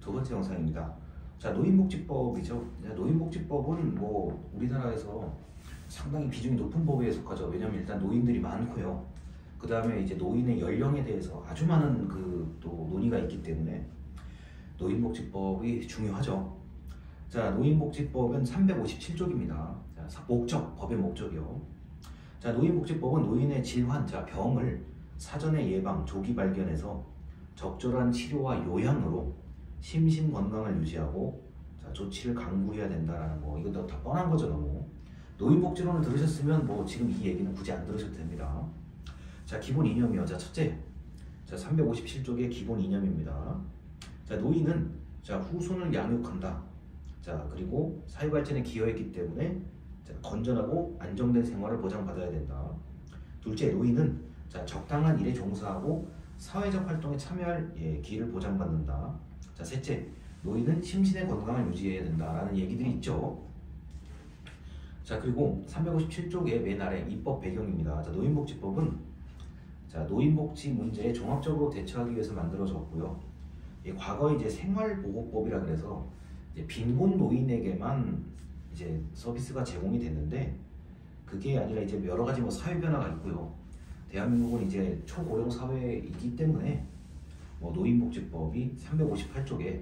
두 번째 영상입니다. 자, 노인복지법이죠. 노인복지법은 뭐 우리나라에서 상당히 비중이 높은 법에 속하죠. 왜냐면 일단 노인들이 많고요. 그 다음에 이제 노인의 연령에 대해서 아주 많은 또 논의가 있기 때문에 노인복지법이 중요하죠. 자, 노인복지법은 357조입니다. 자, 목적, 법의 목적이요. 자, 노인복지법은 노인의 질환, 병을 사전에 예방, 조기 발견해서 적절한 치료와 요양으로 심신 건강을 유지하고 조치를 강구해야 된다라는 거. 이거 다 뻔한 거죠, 너무. 노인복지론을 들으셨으면 뭐 지금 이 얘기는 굳이 안 들으셔도 됩니다. 자, 기본 이념이요. 자, 첫째, 357조의 기본 이념입니다. 자, 노인은 후손을 양육한다. 자, 그리고 사회발전에 기여했기 때문에 건전하고 안정된 생활을 보장받아야 된다. 둘째, 노인은 적당한 일에 종사하고 사회적 활동에 참여할 기회를 보장받는다. 자, 셋째, 노인은 심신의 건강을 유지해야 된다라는 얘기들이 있죠. 자, 그리고 357조의 맨 아래 입법 배경입니다. 자, 노인복지법은 노인복지 문제에 종합적으로 대처하기 위해서 만들어졌고요. 과거에 이제 생활보호법이라 그래서 이제 빈곤 노인에게만 이제 서비스가 제공이 됐는데, 그게 아니라 이제 여러 가지 뭐 사회 변화가 있고요. 대한민국은 이제 초고령 사회이기 때문에 노인복지법이 358조에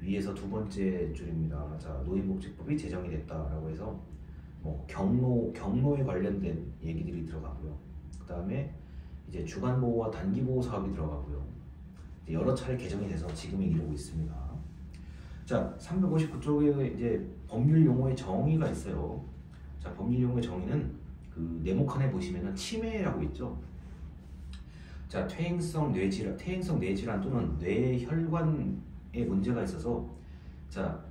위에서 두 번째 줄입니다. 자, 노인복지법이 제정이 됐다라고 해서 경로에 관련된 얘기들이 들어가고요. 그 다음에 이제 주간보호와 단기보호 사업이 들어가고요. 여러 차례 개정이 돼서 지금에 이르고 있습니다. 자, 359조에 이제 법률 용어의 정의가 있어요. 자, 법률 용어의 정의는 그 네모칸에 보시면은 치매라고 있죠. 자, 퇴행성 뇌질환 또는 뇌혈관에 문제가 있어서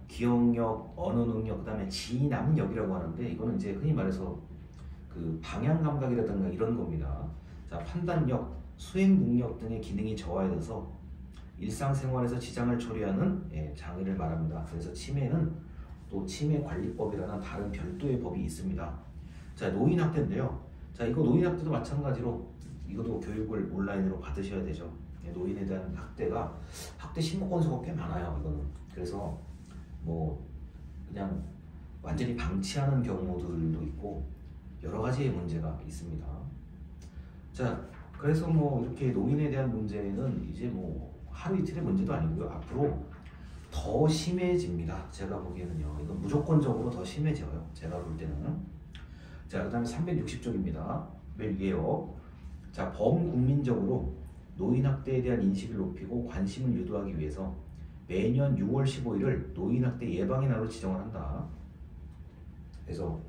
기억력, 언어 능력, 그다음에 지남력이라고 하는데, 이거는 이제 흔히 말해서 그 방향 감각이라든가 이런 겁니다. 자, 판단력, 수행 능력 등의 기능이 저하돼서 일상생활에서 지장을 초래하는 장애를 말합니다. 그래서 치매는 또 치매관리법이라는 다른 별도의 법이 있습니다. 자, 노인학대인데요. 자, 이거 노인학대도 마찬가지로 이것도 교육을 온라인으로 받으셔야 되죠. 노인에 대한 학대 신고 건수가 꽤 많아요. 이거는. 그래서 그냥 완전히 방치하는 경우들도 있고 여러 가지의 문제가 있습니다. 자, 그래서 이렇게 노인에 대한 문제는 이제 하루 이틀의 문제도 아니고요. 앞으로 더 심해집니다. 제가 보기에는요. 이건 무조건적으로 더 심해져요. 제가 볼 때는. 자, 그 다음에 360조입니다. 맨 위에요. 자, 범국민적으로 노인학대에 대한 인식을 높이고 관심을 유도하기 위해서 매년 6월 15일을 노인학대 예방의 날로 지정을 한다. 그래서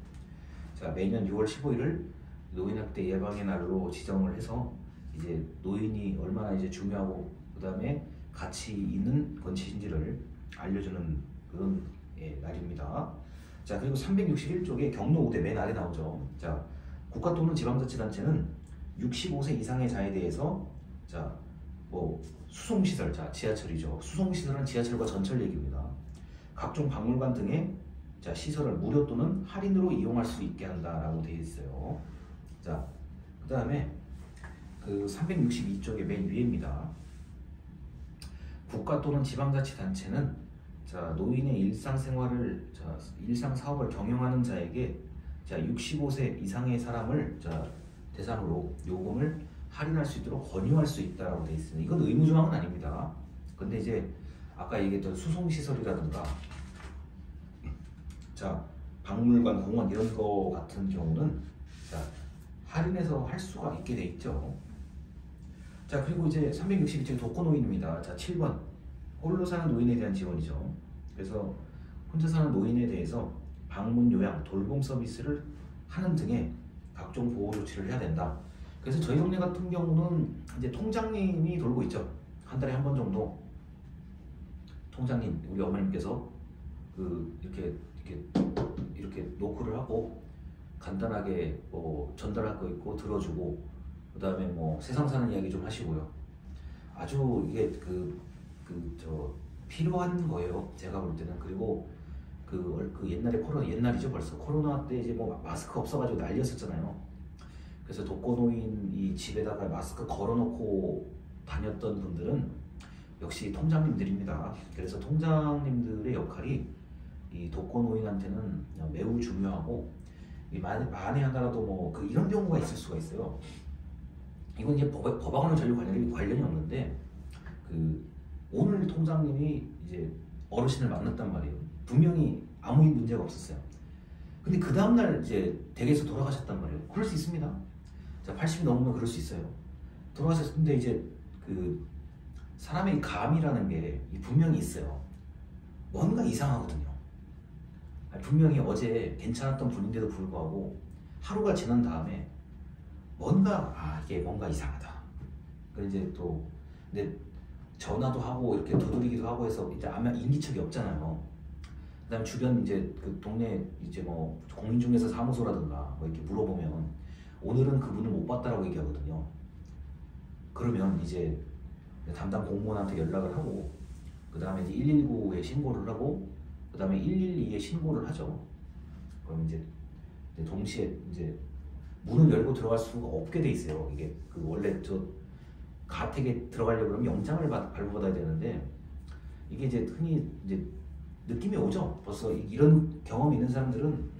매년 6월 15일을 노인학대 예방의 날로 지정을 해서 이제 노인이 얼마나 이제 중요하고 그 다음에 가치 있는 건치인지를 알려주는 그런 날입니다. 자, 그리고 361쪽에 경로 5대 맨 아래 나오죠. 자, 국가 또는 지방자치단체는 65세 이상의 자에 대해서 수송시설, 지하철이죠. 수송시설은 지하철과 전철 얘기입니다. 각종 박물관 등의 시설을 무료 또는 할인으로 이용할 수 있게 한다라고 되어 있어요. 자, 그 다음에 그 362쪽의 맨 위에입니다. 국가 또는 지방자치단체는 노인의 일상생활을 일상사업을 경영하는 자에게 65세 이상의 사람을 대상으로 요금을 할인할 수 있도록 권유할 수 있다고 되어 있습니다. 이건 의무조항은 아닙니다. 근데 이제 아까 얘기했던 수송시설이라든가 박물관, 공원 이런 거 같은 경우는 할인해서 할 수가 있게 돼 있죠. 자, 그리고 이제 362쪽 독거노인입니다. 자, 7번 홀로 사는 노인에 대한 지원이죠. 그래서 혼자 사는 노인에 대해서 방문 요양, 돌봄 서비스를 하는 등의 각종 보호 조치를 해야 된다. 그래서 저희 동네 같은 경우는 이제 통장님이 돌고 있죠. 한 달에 한 번 정도 통장님, 우리 어머님께서 이렇게 노크를 하고 간단하게 전달할 거 있고 들어주고, 그 다음에 세상 사는 이야기 좀 하시고요. 아주 이게 필요한 거예요. 제가 볼 때는. 그리고 옛날에 옛날이죠 벌써. 코로나 때 이제 마스크 없어가지고 난리였었잖아요. 그래서 독거노인 이 집에다가 마스크 걸어놓고 다녔던 분들은 역시 통장님들입니다. 그래서 통장님들의 역할이 이 독거노인한테는 매우 중요하고, 만에 하나라도 뭐 이런 경우가 있을 수가 있어요. 이건 이제 법하고는 전혀 관련이 없는데, 오늘 통장님이 이제 어르신을 만났단 말이에요. 분명히 아무 문제가 없었어요. 근데 그 다음날 이제 댁에서 돌아가셨단 말이에요. 그럴 수 있습니다. 자, 80이 넘으면 그럴 수 있어요. 돌아가셨는데 이제 사람의 감이라는 게 분명히 있어요. 뭔가 이상하거든요. 분명히 어제 괜찮았던 분인데도 불구하고 하루가 지난 다음에 이게 뭔가 이상하다. 그래서 이제 또 근데 전화도 하고 이렇게 두드리기도 하고 해서 이제 아마 인기척이 없잖아요. 그다음 주변 이제 동네 이제 뭐 공인중개사 사무소라든가 뭐 이렇게 물어보면 오늘은 그분을 못 봤다라고 얘기하거든요. 그러면 이제 담당 공무원한테 연락을 하고, 그 다음에 이제 119에 신고를 하고, 그 다음에 112에 신고를 하죠. 그럼 이제 동시에 이제 문을 열고 들어갈 수가 없게 돼 있어요. 이게 원래 가택에 들어가려고 그러면 영장을 발부받아야 되는데, 이게 이제 흔히 이제 느낌이 오죠. 벌써 이런 경험이 있는 사람들은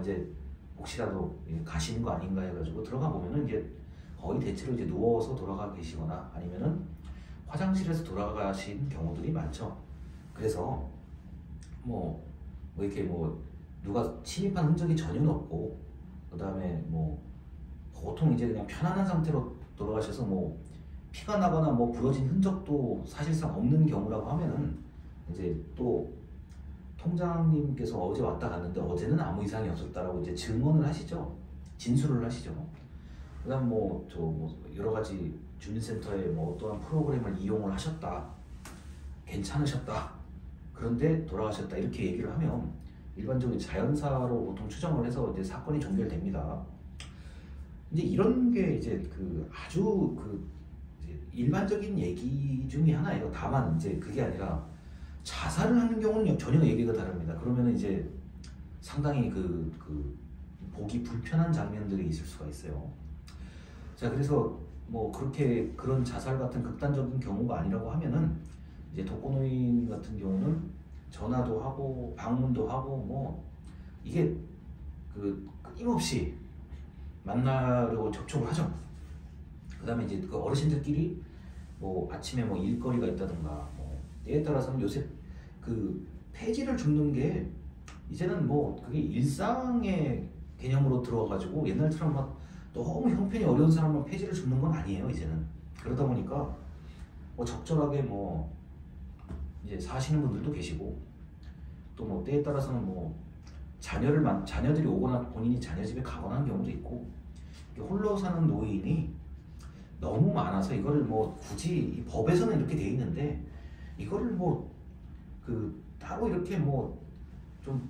이제 혹시라도 가시는 거 아닌가 해가지고 들어가 보면은 이제 거의 대체로 이제 누워서 돌아가 계시거나 아니면은 화장실에서 돌아가신 경우들이 많죠. 그래서 이렇게 누가 침입한 흔적이 전혀 없고, 그 다음에 보통 이제 그냥 편안한 상태로 돌아가셔서 피가 나거나 부러진 흔적도 사실상 없는 경우라고 하면은 이제 또 통장님께서 어제 왔다 갔는데 어제는 아무 이상이 없었다라고 이제 증언을 하시죠. 진술을 하시죠. 그다음 여러 가지 주민센터에 어떠한 프로그램을 이용을 하셨다, 괜찮으셨다, 그런데 돌아가셨다 이렇게 얘기를 하면 일반적인 자연사로 보통 추정을 해서 이제 사건이 종결됩니다. 이제 이런 게 이제 아주 이제 일반적인 얘기 중에 하나예요. 다만 이제 그게 아니라 자살을 하는 경우는 전혀 얘기가 다릅니다. 그러면 이제 상당히 보기 불편한 장면들이 있을 수가 있어요. 자, 그래서 그런 자살 같은 극단적인 경우가 아니라고 하면은 이제 독거노인 같은 경우는 전화도 하고 방문도 하고 이게 끊임없이 만나려고 접촉을 하죠. 그 다음에 이제 어르신들끼리 아침에 일거리가 있다든가 때에 따라서는 요새 폐지를 줍는 게 이제는 그게 일상의 개념으로 들어와가지고 옛날처럼 너무 형편이 어려운 사람만 폐지를 줍는 건 아니에요. 이제는 그러다 보니까 적절하게 이제 사시는 분들도 계시고, 또 때에 따라서는 자녀들이 오거나 본인이 자녀 집에 가거나 하는 경우도 있고, 홀로 사는 노인이 너무 많아서 이거를 굳이 이 법에서는 이렇게 돼 있는데 이거를 따로 이렇게 좀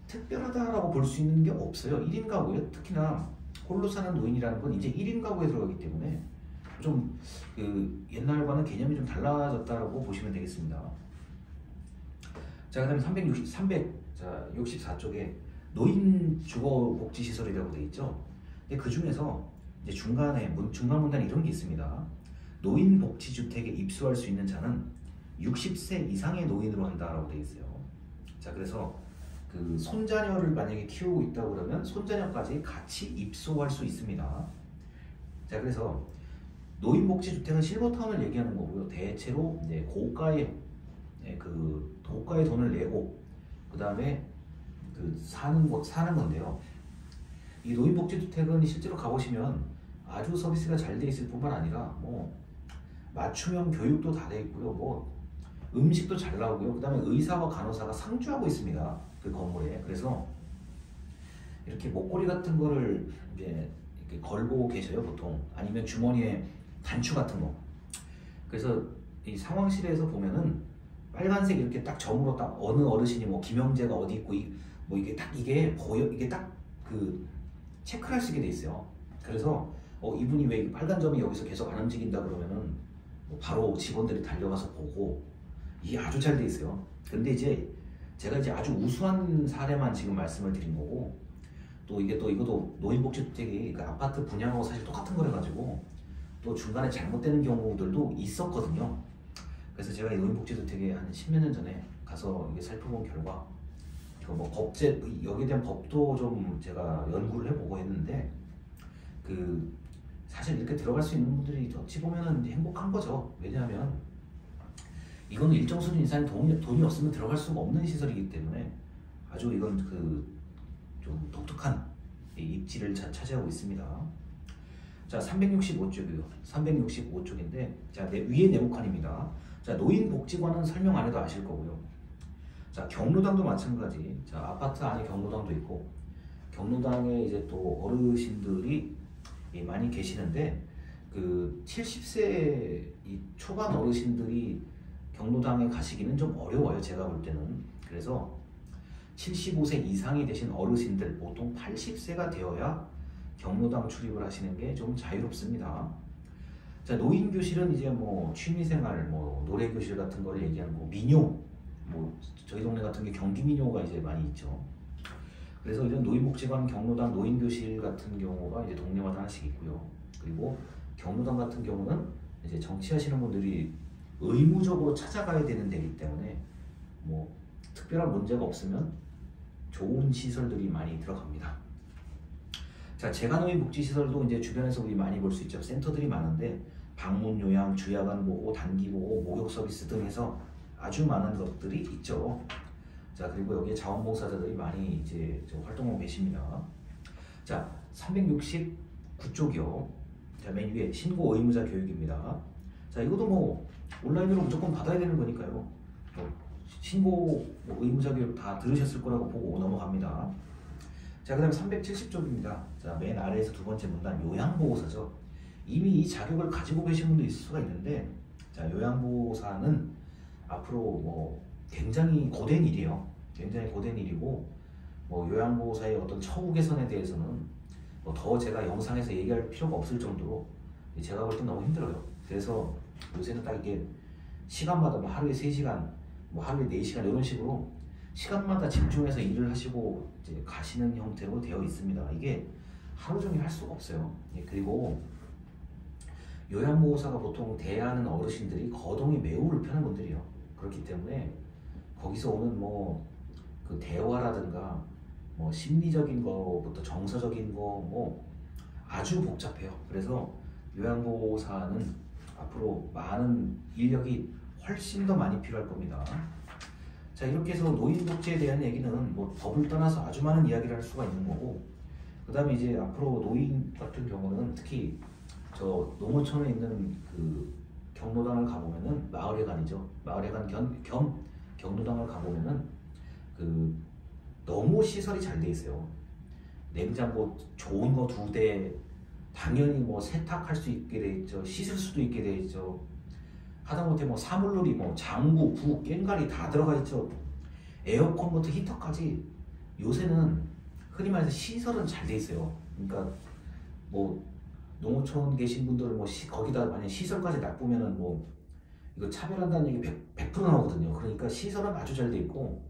특별하다라고 볼 수 있는 게 없어요. 1인 가구에 특히나 홀로 사는 노인이라는 건 이제 1인 가구에 들어가기 때문에 좀 옛날과는 개념이 좀 달라졌다고 보시면 되겠습니다. 자, 그다음에 364쪽에 노인 주거복지시설이라고 되어 있죠. 근데 그 중에서 이제 중간 문단에 이런 게 있습니다. 노인복지주택에 입소할 수 있는 자는 60세 이상의 노인으로 한다라고 되어 있어요. 자, 그래서 손자녀를 만약에 키우고 있다 그러면 손자녀까지 같이 입소할 수 있습니다. 자, 그래서 노인복지주택은 실버타운을 얘기하는 거고요. 대체로 이제 고가의 돈을 내고 그 다음에 사는 건데요. 이 노인복지주택은 실제로 가보시면 아주 서비스가 잘 돼 있을 뿐만 아니라 맞춤형 교육도 다 돼 있고요. 음식도 잘 나오고요. 그 다음에 의사와 간호사가 상주하고 있습니다. 그 건물에. 그래서 이렇게 목걸이 같은 거를 이제 이렇게 걸고 계셔요, 보통. 아니면 주머니에 단추 같은 거. 그래서 이 상황실에서 보면은 빨간색 이렇게 딱 점으로 딱 어느 어르신이 김영재가 어디 있고 이게 딱 이게 딱 체크를 할 수 있게 돼 있어요. 그래서 이분이 왜 빨간 점이 여기서 계속 안 움직인다 그러면은 바로 직원들이 달려가서 보고, 이게 아주 잘 돼 있어요. 근데 이제 제가 이제 아주 우수한 사례만 지금 말씀을 드린 거고, 이것도 노인복지주택이 아파트 분양하고 사실 똑같은 거래 가지고 또 중간에 잘못되는 경우들도 있었거든요. 그래서 제가 이 노인복지주택에 한 10몇 년 전에 가서 이게 살펴본 결과 이거 뭐 법제 여기에 대한 법도 좀 제가 연구를 해보고 했는데 그 사실 이렇게 들어갈 수 있는 분들이 어찌 보면은 행복한 거죠. 왜냐하면 이거는 일정 수준 이상의 돈이 없으면 들어갈 수가 없는 시설이기 때문에 아주 이건 그 좀 독특한 입지를 차지하고 있습니다. 자, 365쪽이요. 365쪽인데 자, 위에 네모칸입니다. 자, 노인복지관은 설명 안 해도 아실 거고요. 자, 경로당도 마찬가지. 자, 아파트 안에 경로당도 있고 경로당에 이제 또 어르신들이 많이 계시는데 그 70세 이 초반 어르신들이 경로당에 가시기는 좀 어려워요. 제가 볼 때는. 그래서 75세 이상이 되신 어르신들 보통 80세가 되어야 경로당 출입을 하시는 게 좀 자유롭습니다. 자, 노인교실은 이제 뭐 취미생활, 뭐 노래교실 같은 걸 얘기하는 거, 민요, 뭐 저희 동네 같은 게 경기민요가 이제 많이 있죠. 그래서 이런 노인복지관, 경로당, 노인교실 같은 경우가 이제 동네마다 하나씩 있고요. 그리고 경로당 같은 경우는 이제 정치하시는 분들이 의무적으로 찾아가야 되는 데이기 때문에 뭐 특별한 문제가 없으면 좋은 시설들이 많이 들어갑니다. 자, 재간노인복지시설도 이제 주변에서 우리 많이 볼 수 있죠. 센터들이 많은데 방문 요양, 주야간 보호, 단기 보호, 목욕 서비스 등 해서 아주 많은 것들이 있죠. 자, 그리고 여기에 자원봉사자들이 많이 이제 활동하고 계십니다. 자, 369쪽이요. 자, 맨 위에 신고 의무자 교육입니다. 자, 이것도 뭐 온라인으로 무조건 받아야 되는 거니까요. 뭐 신고 뭐 의무자 교육 다 들으셨을 거라고 보고 넘어갑니다. 자, 그 다음 370쪽입니다. 자, 맨 아래에서 두 번째 문단 요양보호사죠. 이미 이 자격을 가지고 계신 분도 있을 수가 있는데 자, 요양보호사는 앞으로 뭐 굉장히 고된 일이에요. 굉장히 고된 일이고 뭐 요양보호사의 어떤 처우 개선에 대해서는 뭐 더 제가 영상에서 얘기할 필요가 없을 정도로 제가 볼 때 너무 힘들어요. 그래서 요새는 딱 이게 시간마다 뭐 하루에 3시간, 뭐 하루에 4시간 이런 식으로 시간마다 집중해서 일을 하시고 이제 가시는 형태로 되어 있습니다. 이게 하루 종일 할 수가 없어요. 그리고 요양보호사가 보통 대하는 어르신들이 거동이 매우 불편한 분들이요. 그렇기 때문에 거기서 오는 뭐 그 대화라든가 뭐 심리적인 거부터 정서적인 거 뭐 아주 복잡해요. 그래서 요양보호사는 앞으로 많은 인력이 훨씬 더 많이 필요할 겁니다. 자, 이렇게 해서 노인복지에 대한 얘기는 뭐 법을 떠나서 아주 많은 이야기를 할 수가 있는 거고 그 다음에 이제 앞으로 노인 같은 경우는 특히 저 농어촌에 있는 그 경로당을 가보면은 마을회관이죠. 마을회관 겸 경로당을 가보면은 그 너무 시설이 잘 돼 있어요. 냉장고 좋은 거 2대, 당연히 뭐 세탁할 수 있게 돼 있죠. 씻을 수도 있게 돼 있죠. 하다못해 뭐 사물놀이, 뭐 장구, 부, 꽹과리 다 들어가 있죠. 에어컨부터 히터까지 요새는 흔히 말해서 시설은 잘 돼 있어요. 그러니까 뭐 농어촌 계신 분들은 뭐 거기다 만약 시설까지 나쁘면은 뭐 이거 차별한다는 얘기 100% 나오거든요. 그러니까 시설은 아주 잘 돼 있고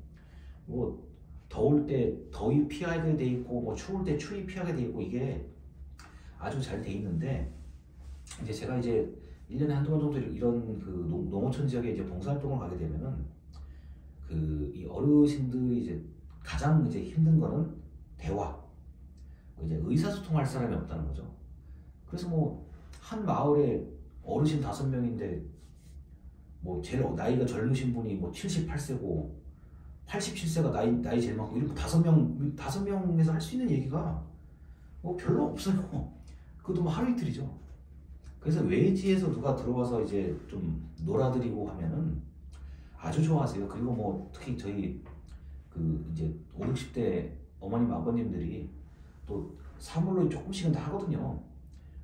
뭐 더울 때 더위 피하게 돼 있고 뭐 추울 때 추위 피하게 돼 있고 이게 아주 잘 돼 있는데 이제 제가 이제 1년에 한두 번 정도 이런 그 농어촌 지역에 이제 봉사활동을 가게 되면은 그 이 어르신들이 이제 가장 이제 힘든 거는 대화, 이제 의사소통할 사람이 없다는 거죠. 그래서 뭐 한 마을에 어르신 5명인데 뭐 제일 나이가 젊으신 분이 뭐 78세고 87세가 나이 제일 많고 이렇게 5명에서 할 수 있는 얘기가 뭐 별로 없어요. 그것도 뭐 하루 이틀이죠. 그래서 외지에서 누가 들어와서 이제 좀 놀아드리고 하면은 아주 좋아하세요. 그리고 뭐 특히 저희 그 이제 5, 60대 어머님 아버님들이 또 사물놀이 조금씩은 다 하거든요.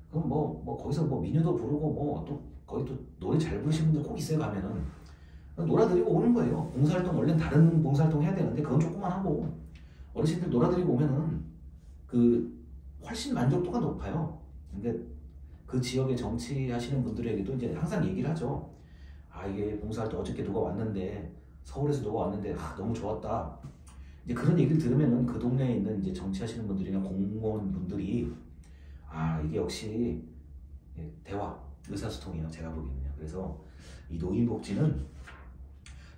그럼 뭐 거기서 뭐 민요도 부르고 뭐 또 거기 또 노래 잘 부르시는 분들 꼭 있어요. 가면은 놀아드리고 오는 거예요. 봉사활동 원래는 다른 봉사활동 해야 되는데 그건 조금만 하고 어르신들 놀아드리고 오면은 그 훨씬 만족도가 높아요. 근데 그 지역에 정치하시는 분들에게도 이제 항상 얘기를 하죠. 아, 이게 봉사활동 어저께 누가 왔는데 서울에서 누가 왔는데 너무 좋았다. 이제 그런 얘기를 들으면은 그 동네에 있는 이제 정치하시는 분들이나 공무원 분들이 아, 이게 역시 대화, 의사소통이에요. 제가 보기에는요. 그래서 이 노인복지는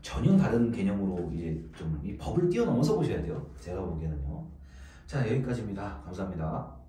전혀 다른 개념으로 이제 좀 이 법을 뛰어넘어서 보셔야 돼요. 제가 보기에는요. 자, 여기까지입니다. 감사합니다.